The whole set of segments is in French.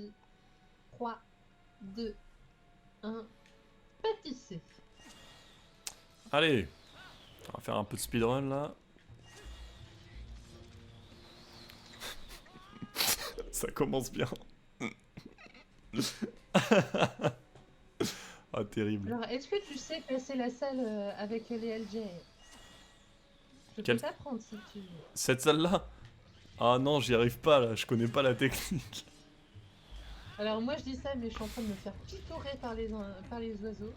parti. 3, 2, 1. Pâtisser. Allez, on va faire un peu de speedrun là. Ça commence bien. Ah, terrible. Alors, est-ce que tu sais passer la salle avec les LJ? Je peux Quelle... t'apprendre si tu veux. Cette salle-là? Ah non, j'y arrive pas là, je connais pas la technique. Alors, moi, je dis ça, mais je suis en train de me faire pitorer par les oiseaux.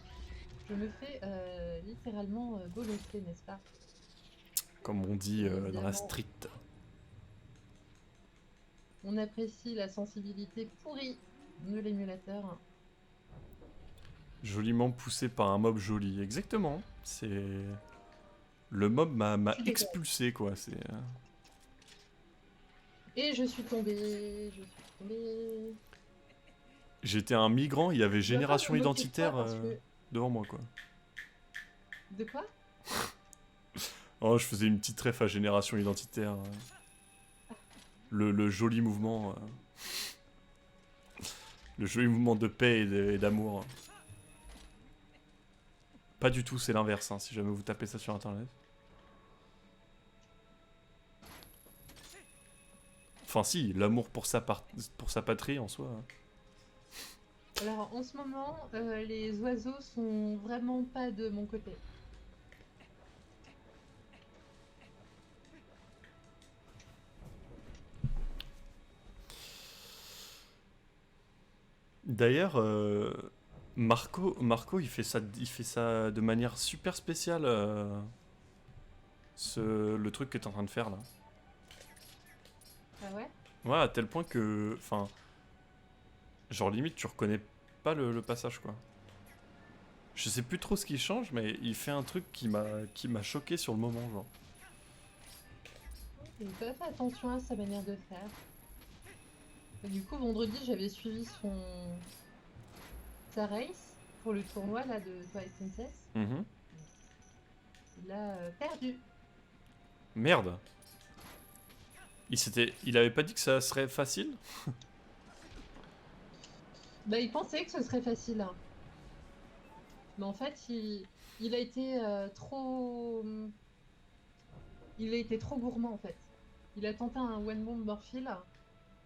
Je me fais littéralement bolosser, n'est-ce pas? Comme on dit Et dans la évidemment, street. on apprécie la sensibilité pourrie de l'émulateur. Joliment poussé par un mob joli. Exactement. C'est... Le mob m'a Je suis dégueulasse. expulsé quoi. C'est... Et je suis tombée, je suis tombée. J'étais un migrant, il y avait Tu dois pas génération me moquer de toi identitaire parce que... devant moi quoi. De quoi? Oh, je faisais une petite ref à génération identitaire. Le joli mouvement. Le joli mouvement de paix et d'amour. Pas du tout, c'est l'inverse, hein, si jamais vous tapez ça sur internet. Enfin si, l'amour pour sa patrie en soi. Alors, en ce moment, les oiseaux sont vraiment pas de mon côté. D'ailleurs, Marco, il fait ça de manière super spéciale. Le truc que t'es en train de faire là. Ah ouais? Ouais, à tel point que, enfin, genre limite tu reconnais pas le passage quoi. Je sais plus trop ce qui change, mais il fait un truc qui m'a choqué sur le moment genre. J'ai pas fait attention à sa manière de faire. Et du coup, vendredi, j'avais suivi sa race pour le tournoi là de Twilight Princess. Mhm. Il a perdu. Merde. Il avait pas dit que ça serait facile? Bah, il pensait que ce serait facile, hein. Mais en fait, il a été il a été trop gourmand en fait. Il a tenté un one bomb morphile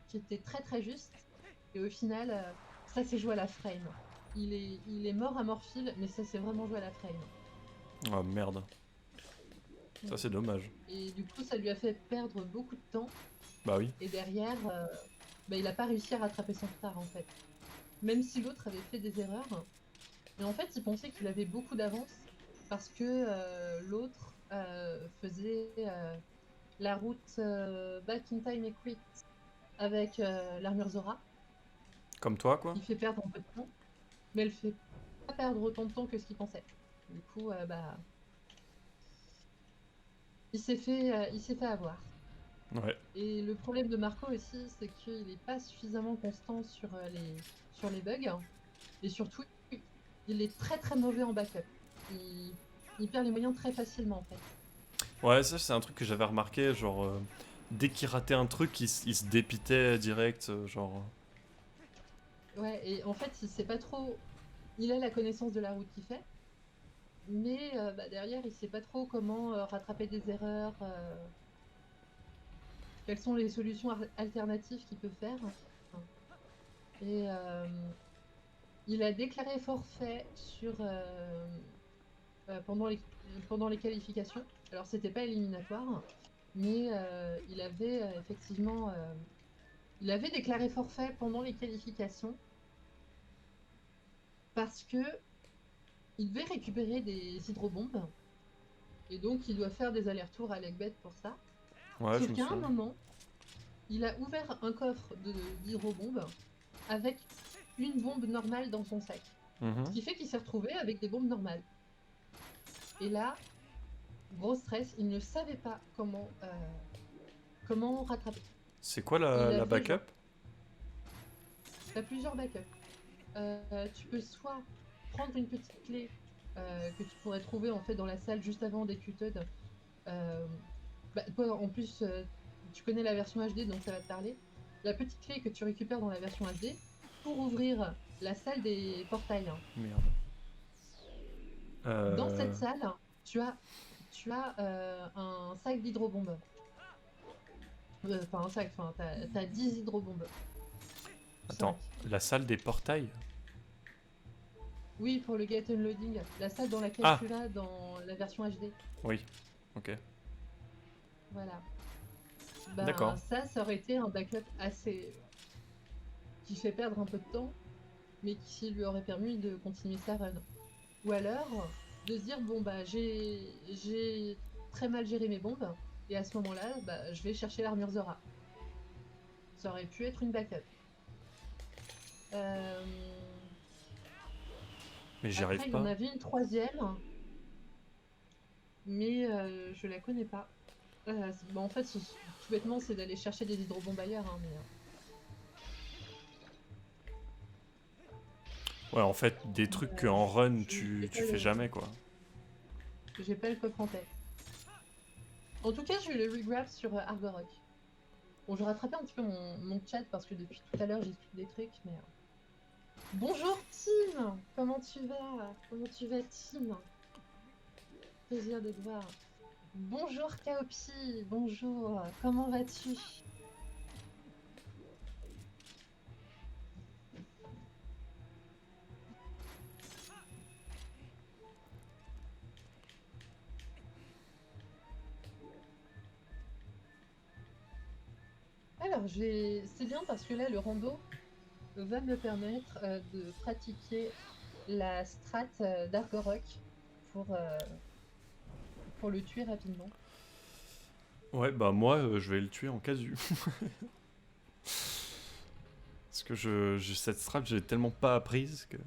qui était très très juste. Et au final, ça s'est joué à la frame. Il est mort à morphile, mais ça s'est vraiment joué à la frame. Ah merde. Ça Mm. c'est dommage. Et du coup, ça lui a fait perdre beaucoup de temps. Bah oui. Et derrière, bah, il n'a pas réussi à rattraper son retard en fait. Même si l'autre avait fait des erreurs. Mais en fait, il pensait qu'il avait beaucoup d'avance parce que l'autre faisait la route Back in Time et Quit avec l'armure Zora, Comme toi quoi. qui fait perdre un peu de temps, mais elle fait pas perdre autant de temps que ce qu'il pensait. Du coup, bah, il s'est fait avoir. Ouais. Et le problème de Marco aussi, c'est qu'il n'est pas suffisamment constant sur les bugs. Et surtout, il est très très mauvais en backup. Il perd les moyens très facilement en fait. Ouais, ça c'est un truc que j'avais remarqué, genre dès qu'il ratait un truc, il se dépitait direct, genre. Ouais, et en fait, il sait pas trop. Il a la connaissance de la route qu'il fait, mais bah, derrière, il sait pas trop comment rattraper des erreurs, quelles sont les solutions alternatives qu'il peut faire. Et il a déclaré forfait pendant les qualifications. Alors, c'était pas éliminatoire, mais il avait déclaré forfait pendant les qualifications parce que il devait récupérer des hydrobombes et donc il doit faire des allers-retours à Legbet pour ça. Ouais, je Sauf me qu'à un souviens. moment, il a ouvert un coffre d'hydrobombes avec une bombe normale dans son sac. Ce Mhm. qui fait qu'il s'est retrouvé avec des bombes normales. Et là, gros stress, il ne savait pas comment rattraper. C'est quoi Et il la avait genre, backup? t'as plusieurs backups. Tu peux soit prendre une petite clé que tu pourrais trouver en fait dans la salle juste avant des Euh, bah, toi, en plus, tu connais la version HD, donc ça va te parler. la petite clé que tu récupères dans la version HD pour ouvrir la salle des portails. Merde. Dans cette salle, tu as un sac d'hydrobombe. Enfin, un sac, enfin, t'as 10 hydrobombes. Attends, 5. la salle des portails? Oui, pour le get unloading, la salle dans laquelle Ah, tu vas dans la version HD. oui, ok. Voilà. Ben, D'accord. ça aurait été un backup assez. Qui fait perdre un peu de temps, mais qui lui aurait permis de continuer sa run. Ou alors, de se dire, bon, bah, j'ai très mal géré mes bombes, et à ce moment-là, bah, je vais chercher l'armure Zora. Ça aurait pu être une backup. Euh, Mais j'y Après, arrive il y en pas. avait une troisième, mais je la connais pas. Bon, en fait, tout bêtement, c'est d'aller chercher des hydrobombes ailleurs. Hein, mais, Ouais, en fait, des trucs que en run, j'ai tu pas fais le, jamais, quoi. j'ai pas le coffre en tête. En tout cas, j'ai eu le regrab sur Argorok. Bon, je rattrapais un petit peu mon chat parce que depuis tout à l'heure, j'explique des trucs, mais... Bonjour, Tim! Comment tu vas? Comment tu vas, Tim? Plaisir de te voir. Bonjour, Kaopi! Bonjour, comment vas-tu? Alors, c'est bien parce que là, le rando va me permettre de pratiquer la strat d'Argorok pour le tuer rapidement. Ouais, bah moi, je vais le tuer en casu. Parce que cette strat, j'ai tellement pas apprise que...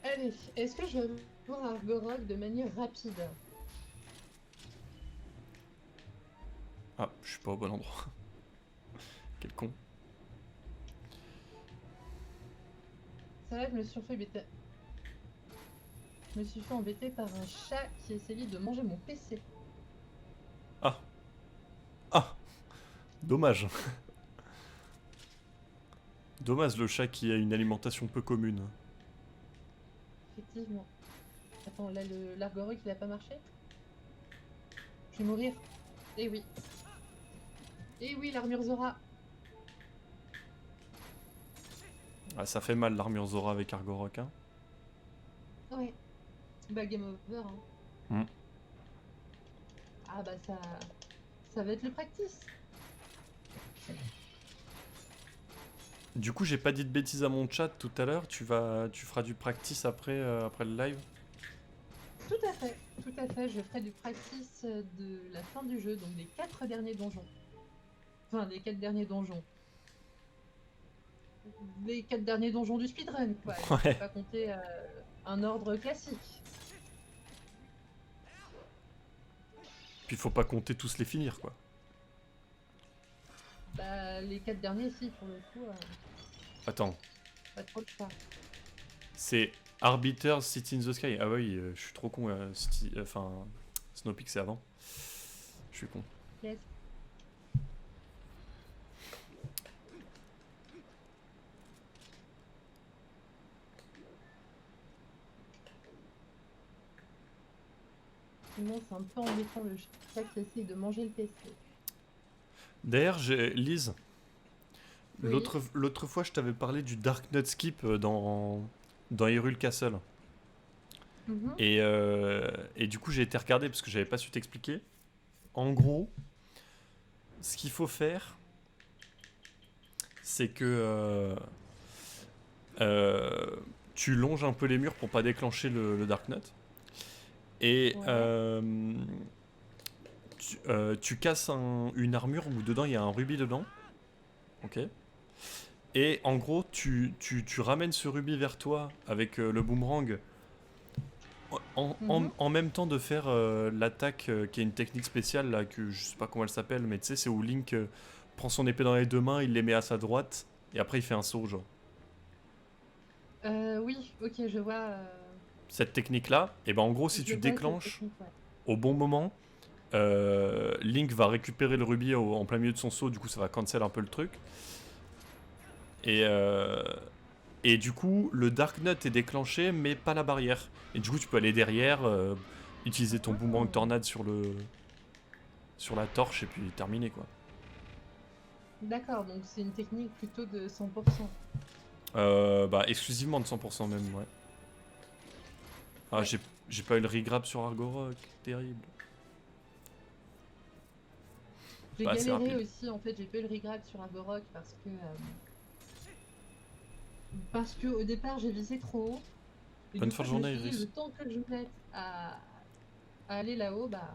Allez, est-ce que je vais voir Argorok de manière rapide? Ah, je suis pas au bon endroit. Quel con. Ça va, je me suis fait embêter par un chat qui essayait de manger mon PC. Ah. Ah. Dommage. Dommage le chat qui a une alimentation peu commune. Effectivement. Attends, là, l'Argorok, il a pas marché? Je vais mourir. Eh oui. Eh oui, l'armure Zora. Ah, ça fait mal l'armure Zora avec Argorok, hein. Ouais. Bah, game over. Hein. Hmm. Ah bah ça va être le practice. Du coup, j'ai pas dit de bêtises à mon chat tout à l'heure. Tu feras du practice après, après le live. Tout à fait. Tout à fait. Je ferai du practice de la fin du jeu, donc des 4 derniers donjons. Enfin, des 4 derniers donjons. Les 4 derniers donjons du speedrun, quoi. Il faut Ouais. pas compter un ordre classique. Puis faut pas compter tous les finir, quoi. Bah, les 4 derniers, si, pour le coup, Attends, pas trop de choix. c'est Arbiter City in the Sky. Ah oui, je suis trop con. Enfin, Snowpeak c'est avant. Je suis con. Yes. Sinon, c'est un peu embêtant le chat qui essaye de manger le PC. D'ailleurs, Lise, Oui. l'autre fois, je t'avais parlé du Dark Nut Skip dans Hyrule Castle. Mhm. Et du coup, j'ai été regarder parce que j'avais pas su t'expliquer. En gros, ce qu'il faut faire, c'est que tu longes un peu les murs pour pas déclencher le Dark Nut. Et Ouais. tu casses une armure où dedans il y a un rubis dedans. Ok. Et en gros, tu ramènes ce rubis vers toi avec le boomerang Mhm. en même temps de faire l'attaque qui est une technique spéciale là, que je sais pas comment elle s'appelle, mais tu sais, c'est où Link prend son épée dans les deux mains, il les met à sa droite et après il fait un saut, genre. Oui, ok, je vois. cette technique-là, et ben en gros, si Je tu vois cette déclenches technique, ouais. au bon moment, Link va récupérer le rubis en plein milieu de son saut, du coup ça va cancel un peu le truc. Et, euh, et du coup, le Dark Nut est déclenché, mais pas la barrière. Et du coup, tu peux aller derrière, utiliser ton boomerang Ah, tornade sur la torche, et puis terminer quoi. d'accord, donc c'est une technique plutôt de 100%. Bah, exclusivement de 100% même, ouais. Ah, Ouais. j'ai pas eu le regrab sur Argorok, terrible. J'ai Pas assez galéré rapide. aussi, en fait, j'ai pas eu le regret sur Agorok parce que au départ j'ai visé trop haut et Bonne du fin coup de je me journée, suis dit Iris. le temps que je mette à aller là-haut, bah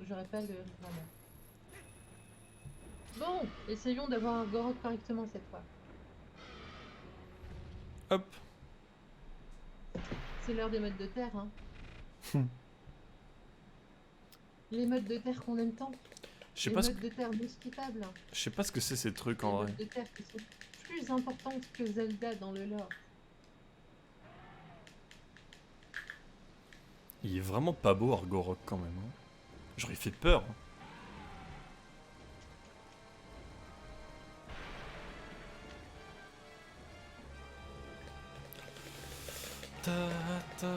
j'aurais pas le regret. Bon, essayons d'avoir un Agorok correctement cette fois. Hop. C'est l'heure des modes de terre, hein. Les modes de terre qu'on aime tant, Je sais les pas modes de terre mosquitables, je sais pas ce que c'est ces trucs les en vrai. modes de terre qui sont plus importantes que Zelda dans le lore. Il est vraiment pas beau Argorok quand même. Hein. J'aurais fait peur. Hein. Ta ta.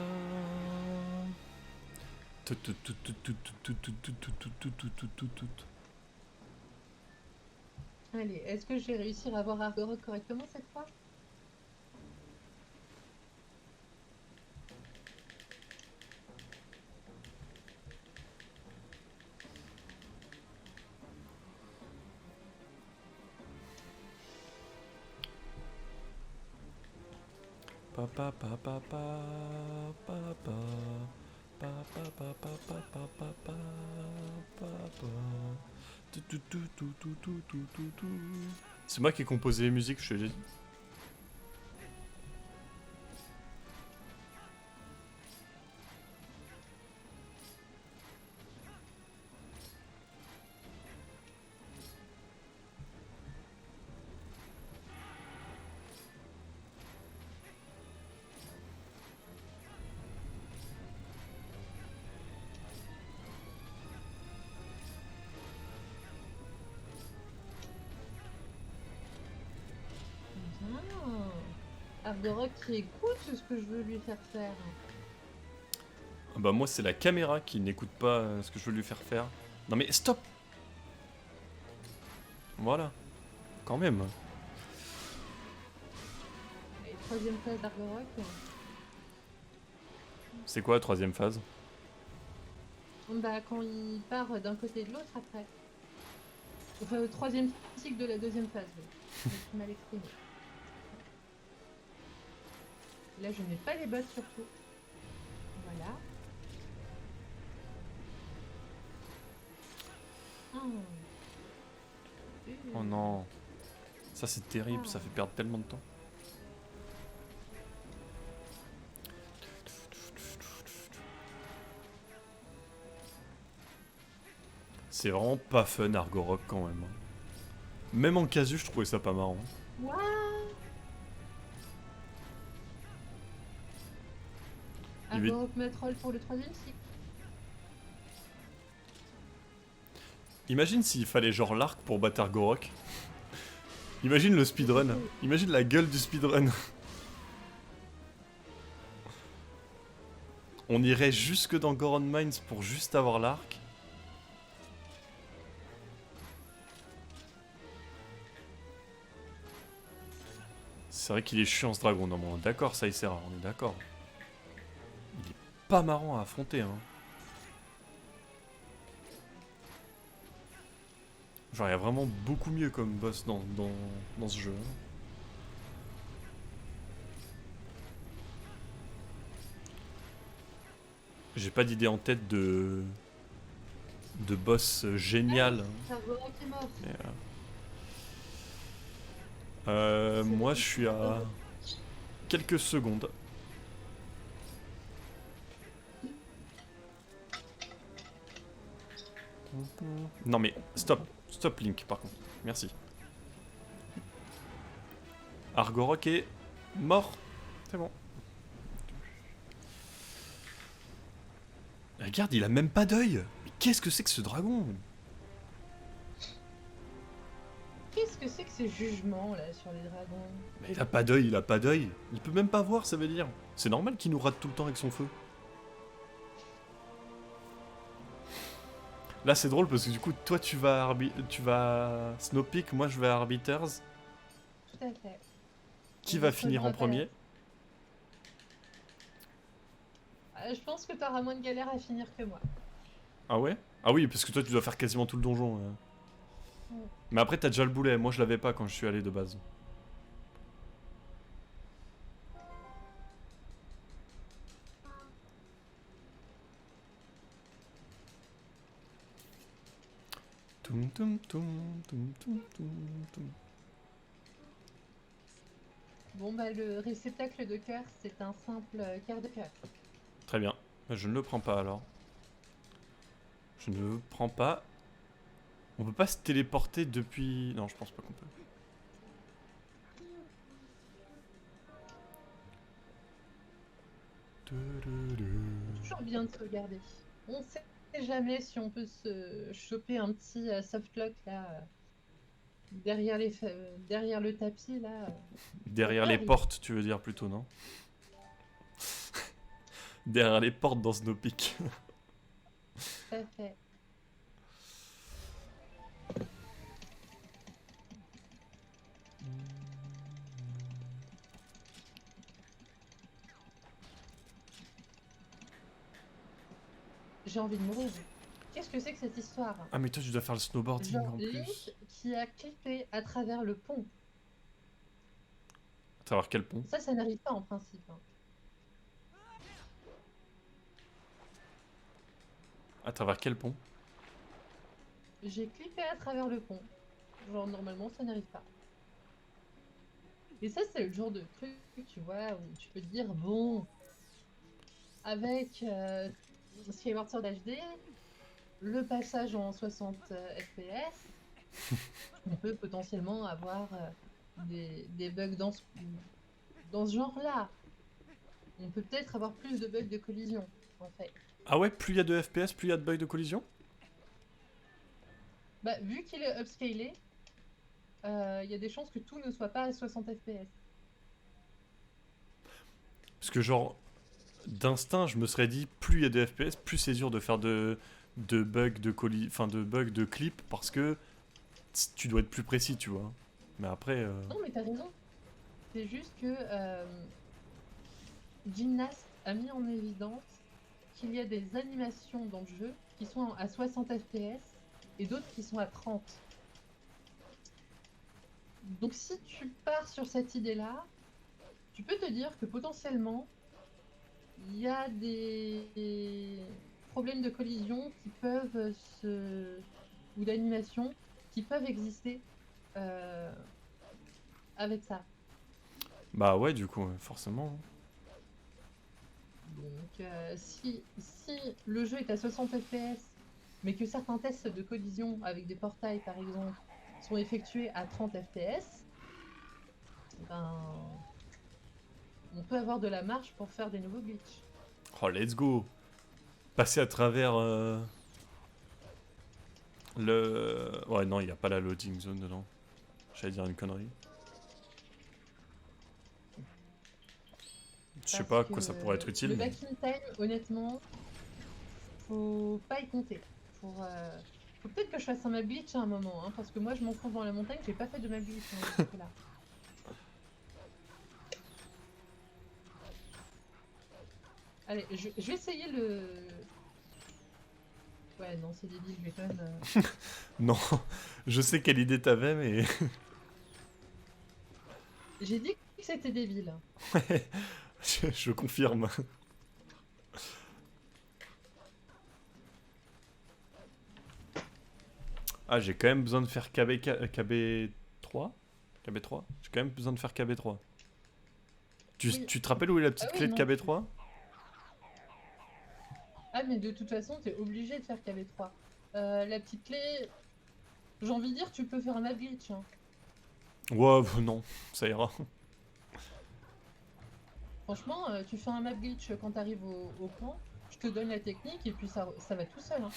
Tout, tout, tout, tout, tout, tout, tout, tout, tout, tout, tout, tout, tout, tout, tout. Allez, est-ce que je vais réussir à avoir Agorok correctement cette fois? Pa pa pa pa pa pa pa pa pa pa pa pa pa pa pa pa pa. Tu, tu, tu, tu, tu, tu, tu, tu, tu. C'est moi qui ai composé les musiques, je te l'ai dit. Ah, Agorok qui écoute ce que je veux lui faire faire. Ah bah moi c'est la caméra qui n'écoute pas ce que je veux lui faire faire. Non mais stop. Voilà, quand même. Et troisième phase d'Agorok. C'est quoi la troisième phase? Bah, quand il part d'un côté et de l'autre après. Enfin, au troisième cycle de la deuxième phase, oui. Je me suis mal exprimée. Là, je mets pas les bottes surtout. Voilà. Ah. Oh non. Ça c'est terrible, ça fait perdre tellement de temps. C'est vraiment pas fun Argorok quand même. Hein. Même en casu, je trouvais ça pas marrant. What? Il est- Agorok me troll pour le troisième cycle. Imagine s'il fallait genre l'arc pour battre Argorok. Imagine le speedrun. Imagine la gueule du speedrun. On irait jusque dans Goron Mines pour juste avoir l'arc. C'est vrai qu'il est chiant ce dragon, non, bon, d'accord, ça il sert, on est d'accord. Il est pas marrant à affronter, hein. Genre, il y a vraiment beaucoup mieux comme boss dans ce jeu. Hein. J'ai pas d'idée en tête de boss génial. Ah, Agorok est mort. Mais, C'est moi, le je suis à quelques secondes. Non mais stop Link par contre. Merci. Argorok est mort. C'est bon. Regarde, il a même pas d'œil. Mais qu'est-ce que c'est que ce dragon? Qu'est-ce que c'est que ces jugements là sur les dragons? Mais il a pas d'œil, il a pas d'œil. Il peut même pas voir, ça veut dire. C'est normal qu'il nous rate tout le temps avec son feu. Là, c'est drôle parce que du coup, toi, tu vas Snowpeak, moi, je vais à Arbiters. Tout à fait. Qui On va se finir en rejoint pas là. premier? Je pense que t'auras moins de galère à finir que moi. Ah ouais? Ah oui, parce que toi, tu dois faire quasiment tout le donjon. Mm. Mais après, t'as déjà le boulet. Moi, je l'avais pas quand je suis allé de base. Toum, toum, toum, toum, toum, toum, toum. Bon bah le réceptacle de cœur, c'est un simple cœur de cœur. Très bien. Je ne le prends pas alors. Je ne le prends pas. On peut pas se téléporter depuis... Non, je pense pas qu'on peut. Toujours bien de se regarder. On sait jamais si on peut se choper un petit softlock là derrière le tapis là. Derrière peut les arriver. portes, tu veux dire plutôt, non? Derrière les portes dans Snowpeak. Tout à fait. J'ai envie de mourir. Qu'est-ce que c'est que cette histoire? Ah, mais toi, tu dois faire le snowboarding Genre en Link plus. qui a clippé à travers le pont. À savoir quel pont? Ça n'arrive pas en principe, hein. À travers quel pont? J'ai clippé à travers le pont. Genre normalement ça n'arrive pas. Et ça c'est le genre de truc, tu vois, où tu peux te dire bon, avec Skyward Sword HD, le passage en 60 FPS, on peut potentiellement avoir des bugs dans ce genre-là. On peut peut-être avoir plus de bugs de collision, en fait. Ah ouais, plus il y a de FPS, plus il y a de bugs de collision? Bah, vu qu'il est upscalé, il y a des chances que tout ne soit pas à 60 FPS. Parce que genre, d'instinct, je me serais dit, plus il y a de FPS, plus c'est dur de faire de bugs de enfin de bugs de clip parce que tu dois être plus précis, tu vois. Mais après, Non, mais t'as raison. C'est juste que Gymnast a mis en évidence qu'il y a des animations dans le jeu qui sont à 60 FPS et d'autres qui sont à 30. Donc si tu pars sur cette idée-là, tu peux te dire que potentiellement, il y a des problèmes de collision qui peuvent ou d'animation qui peuvent exister euh, avec ça. bah ouais, du coup, forcément. Donc si le jeu est à 60 FPS, mais que certains tests de collision avec des portails par exemple sont effectués à 30 FPS, ben on peut avoir de la marge pour faire des nouveaux glitches. Oh, let's go. Passer à travers le... Ouais, non, il n'y a pas la loading zone dedans. J'allais dire une connerie. Je sais Parce pas à que quoi ça pourrait être utile, le mais... back in time, honnêtement, faut pas y compter. Faut peut-être que je fasse un map glitch à un moment, hein, parce que moi je m'enfonce dans la montagne, j'ai pas fait de map glitch là. Allez, je vais essayer le... Ouais, non, c'est débile, je vais quand même... Non, je sais quelle idée t'avais, mais... J'ai dit que c'était débile. je confirme. Ah, j'ai quand même besoin de faire KB3. KB3. J'ai quand même besoin de faire KB3. Oui. Tu te rappelles où est la petite Ah oui, clé de non. KB3? Ah, mais de toute façon, t'es obligé de faire KB3. La petite clé... J'ai envie de dire, tu peux faire un map glitch, hein. Ouais, non, ça ira. Franchement, tu fais un map glitch quand t'arrives au camp, Je te donne la technique et puis ça va tout seul. Hein.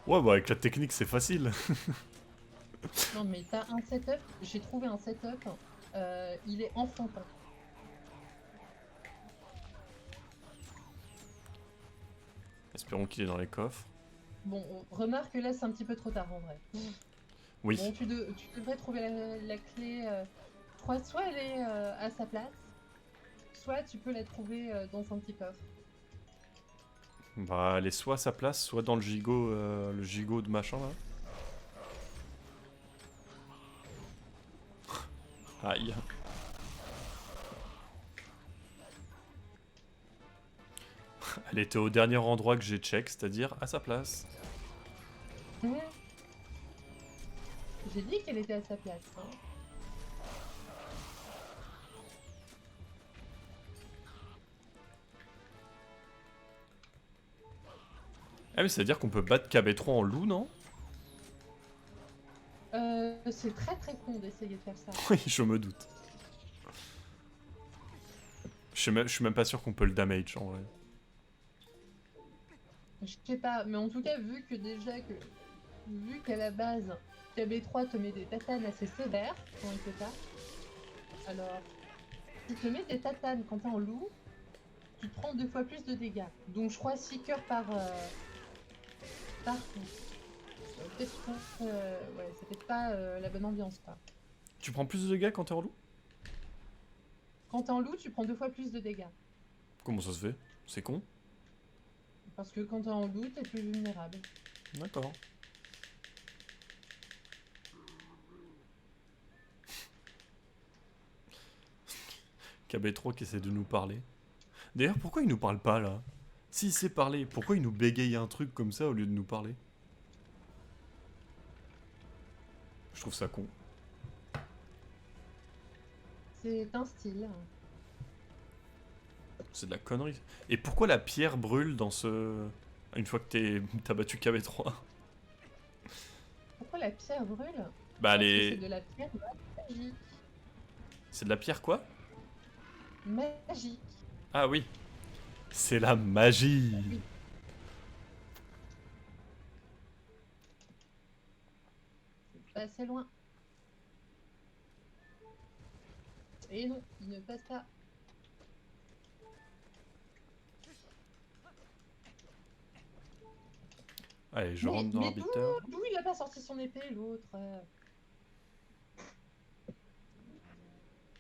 Ouais, bah avec la technique, c'est facile. Non, mais t'as un setup. J'ai trouvé un setup. Il est enfantin. Espérons qu'il est dans les coffres. Bon, remarque là, c'est un petit peu trop tard en vrai. Oui. Bon, tu devrais trouver la clé. Soit elle est à sa place, soit tu peux la trouver dans un petit coffre. Bah, elle est soit à sa place, soit dans le gigot de machin là. Aïe. Elle était au dernier endroit que j'ai check, c'est-à-dire à sa place. Ouais. J'ai dit qu'elle était à sa place. Hein. Ah mais c'est-à-dire qu'on peut battre KB3 en loup, non? C'est très très con d'essayer de faire ça. Oui, je me doute. Je suis même pas sûr qu'on peut le damage en vrai. Je sais pas, mais en tout cas, vu qu'à la base, KB3 te met des tatanes assez sévères quand il te tape, alors, s'il te met des tatanes quand t'es en loup, tu te prends 2 fois plus de dégâts. Donc je crois 6 cœurs par coup. Ouais, c'est peut-être pas la bonne ambiance, quoi. Tu prends plus de dégâts quand t'es en loup? Quand t'es en loup, tu prends 2 fois plus de dégâts. Comment ça se fait? C'est con. Parce que quand t'es en loup, t'es plus vulnérable. D'accord. KB3 qui essaie de nous parler. D'ailleurs, pourquoi il nous parle pas là? S'il sait parler, pourquoi il nous bégaye un truc comme ça au lieu de nous parler? Je trouve ça con. C'est un style. C'est de la connerie. Et pourquoi la pierre brûle dans ce... Une fois que t'as battu KB3? Pourquoi la pierre brûle? Bah Parce que les... c'est de la pierre magique. C'est de la pierre quoi? Magique. Ah oui. C'est la magie. Oui. C'est pas assez loin. Et non, il ne passe pas. Allez, je rentre dans Mais l'arbiteur. d'où il a pas sorti son épée, l'autre?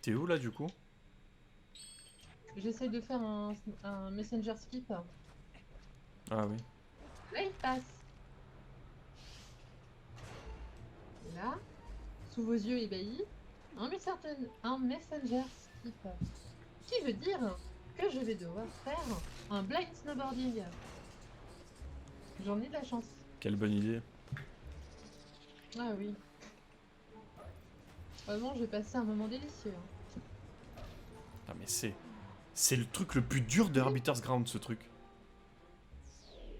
T'es où là du coup? J'essaye de faire un messenger skip. Ah oui. Là, il passe. Et là, sous vos yeux ébahis, un messenger skip. Qui veut dire que je vais devoir faire un blind snowboarding. J'en ai de la chance. Quelle bonne idée. Ah oui. Vraiment, j'ai passé un moment délicieux. Hein. Ah mais c'est le truc le plus dur de Arbiter's Ground, ce truc.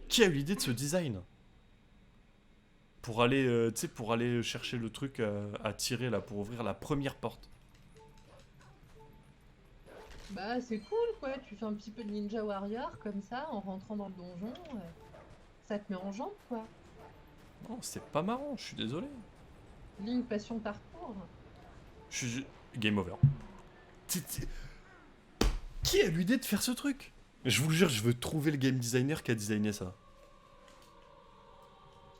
Qui a eu l'idée de ce design? Pour aller, tu sais, pour aller chercher le truc à tirer là, pour ouvrir la première porte. Bah c'est cool quoi, tu fais un petit peu de Ninja Warrior comme ça en rentrant dans le donjon. Ça te met en jambe quoi. Non, c'est pas marrant, je suis désolé. Link passion parcours. Je suis... Game over. Qui a eu l'idée de faire ce truc? Je vous le jure, je veux trouver le game designer qui a designé ça.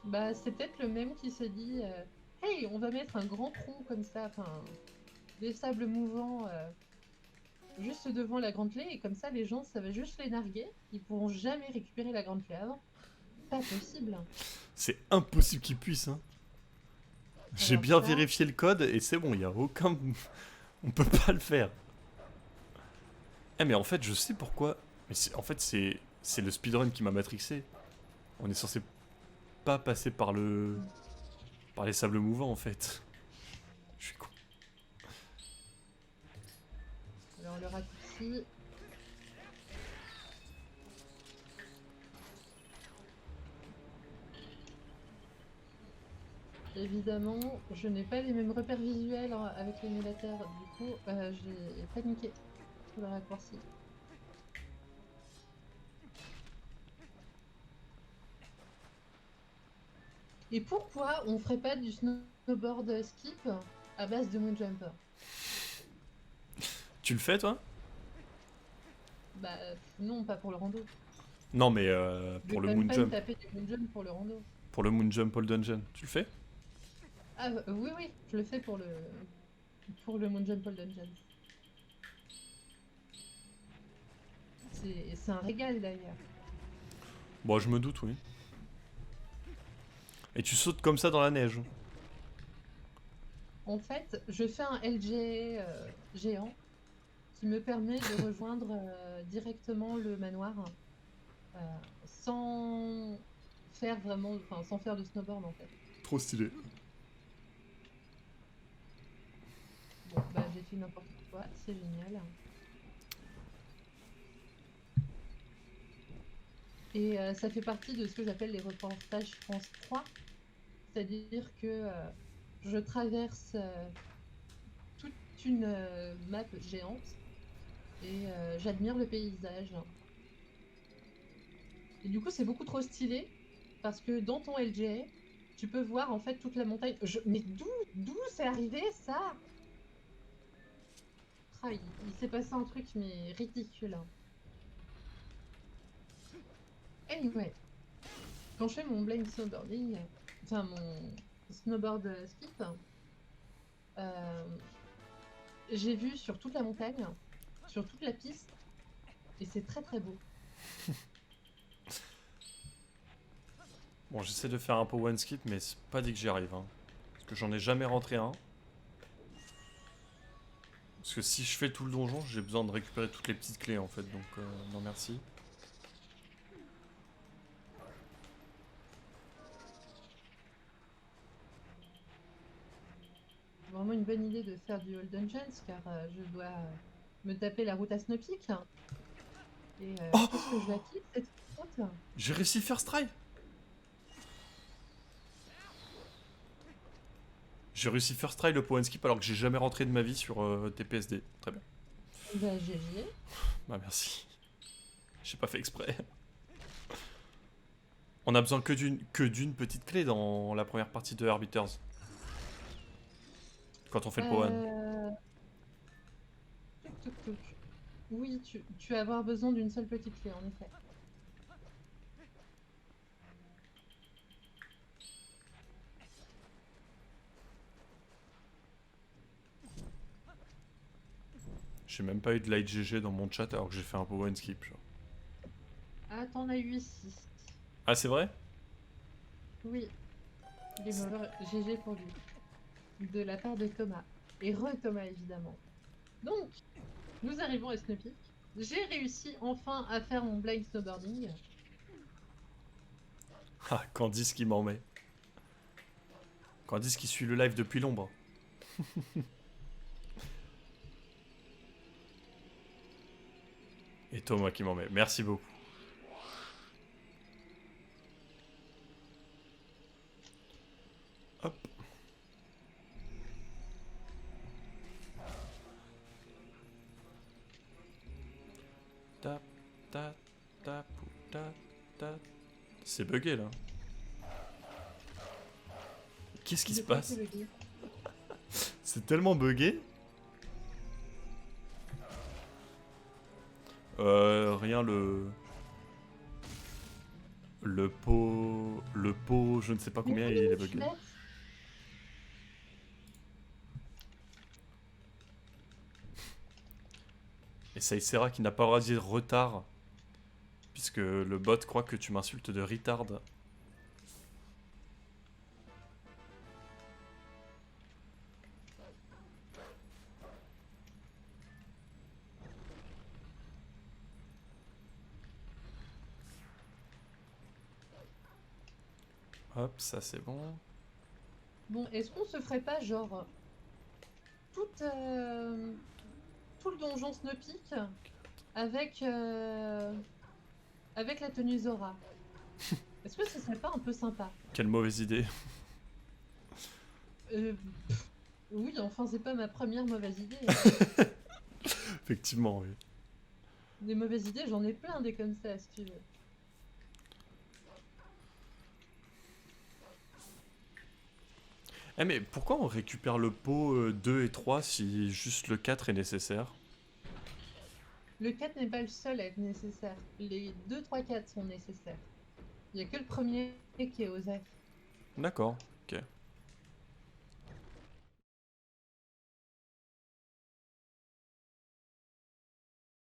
Bah c'est peut-être le même qui s'est dit hey, on va mettre un grand trou comme ça, enfin des sables mouvants juste devant la grande clé et comme ça les gens ça va juste les narguer, ils pourront jamais récupérer la grande clé avant. Pas possible. C'est impossible qu'ils puissent, hein. J'ai Alors bien ça- vérifié le code et c'est bon, il y a aucun... On peut pas le faire. Eh mais en fait, je sais pourquoi. Mais en fait, c'est le speedrun qui m'a matrixé. On est censé pas passer par les sables mouvants en fait. Je suis con. Alors le raccourci. Évidemment, je n'ai pas les mêmes repères visuels avec l'émulateur, du coup j'ai paniqué sur le raccourci. Et pourquoi on ferait pas du snowboard skip à base de Moonjumper? Tu le fais toi? Bah non, pas pour le rando. Non, mais Je vais pour le quand même pas me Moonjump. taper des Moonjump pour le rando. Pour le Moonjump All Dungeon. Tu le fais? Ah oui, oui, je le fais pour le Moonjump All Dungeon. C'est un régal d'ailleurs. Bon, je me doute, oui. Et tu sautes comme ça dans la neige. En fait, je fais un LG géant qui me permet de rejoindre directement le manoir euh, sans faire vraiment, enfin sans faire de snowboard en fait. Trop stylé. Bon, bah j'ai fait n'importe quoi, c'est génial. Et ça fait partie de ce que j'appelle les reportages France 3, c'est-à-dire que je traverse toute une map géante et j'admire le paysage. Et du coup, c'est beaucoup trop stylé parce que dans ton LGA, tu peux voir en fait toute la montagne. Mais d'où c'est arrivé ça? Ah, il s'est passé un truc mais ridicule. Anyway, quand je fais mon blind snowboarding, enfin mon snowboard skip, euh, j'ai vu sur toute la montagne, sur toute la piste, et c'est très très beau. Bon, j'essaie de faire un peu one skip, mais c'est pas dit que j'y arrive. Hein. Parce que j'en ai jamais rentré un. Parce que si je fais tout le donjon, j'ai besoin de récupérer toutes les petites clés en fait. Donc, non merci. C'est vraiment une bonne idée de faire du All Dungeons car je dois me taper la route à Snowpeak. Et Oh, qu'est-ce que je la kiffe cette route? j'ai réussi first try. J'ai réussi first try le point skip alors que j'ai jamais rentré de ma vie sur TPSD. Très bien. Bah GG. Bah merci. J'ai pas fait exprès. On a besoin que d'une petite clé dans la première partie de Arbiters. Quand on fait le Powan. Touc, touc, touc. Oui, tu vas avoir besoin d'une seule petite clé en effet. J'ai même pas eu de light GG dans mon chat alors que j'ai fait un Powan skip. Genre. Ah, t'en as eu 6. Ah, c'est vrai? Oui, game over, GG pour lui. De la part de Thomas. Et re-Thomas évidemment. Donc, nous arrivons à Snowpeak. J'ai réussi enfin à faire mon blind snowboarding. Ah, Candice qui m'en met. Candice qui suit le live depuis l'ombre. Et Thomas qui m'en met. Merci beaucoup. Hop. Tap, tap, tap, tap, tap. C'est bugué là. Qu'est-ce qui se passe? C'est tellement bugué. Rien le pot, je ne sais pas combien il est bugué. Et Saïsera qui n'a pas le droit de dire retard. Puisque le bot croit que tu m'insultes de retard. Hop, ça c'est bon. Bon, est-ce qu'on se ferait pas genre tout le donjon Snowpeak avec avec la tenue Zora? Est-ce que ce serait pas un peu sympa? Quelle mauvaise idée. euh, Oui, enfin c'est pas ma première mauvaise idée. Effectivement, oui. Des mauvaises idées, j'en ai plein des comme ça, si tu veux. Eh mais pourquoi on récupère le pot 2 et 3 si juste le 4 est nécessaire? Le 4 n'est pas le seul à être nécessaire. Les 2, 3, 4 sont nécessaires. Il n'y a que le premier qui est aux F. D'accord, ok.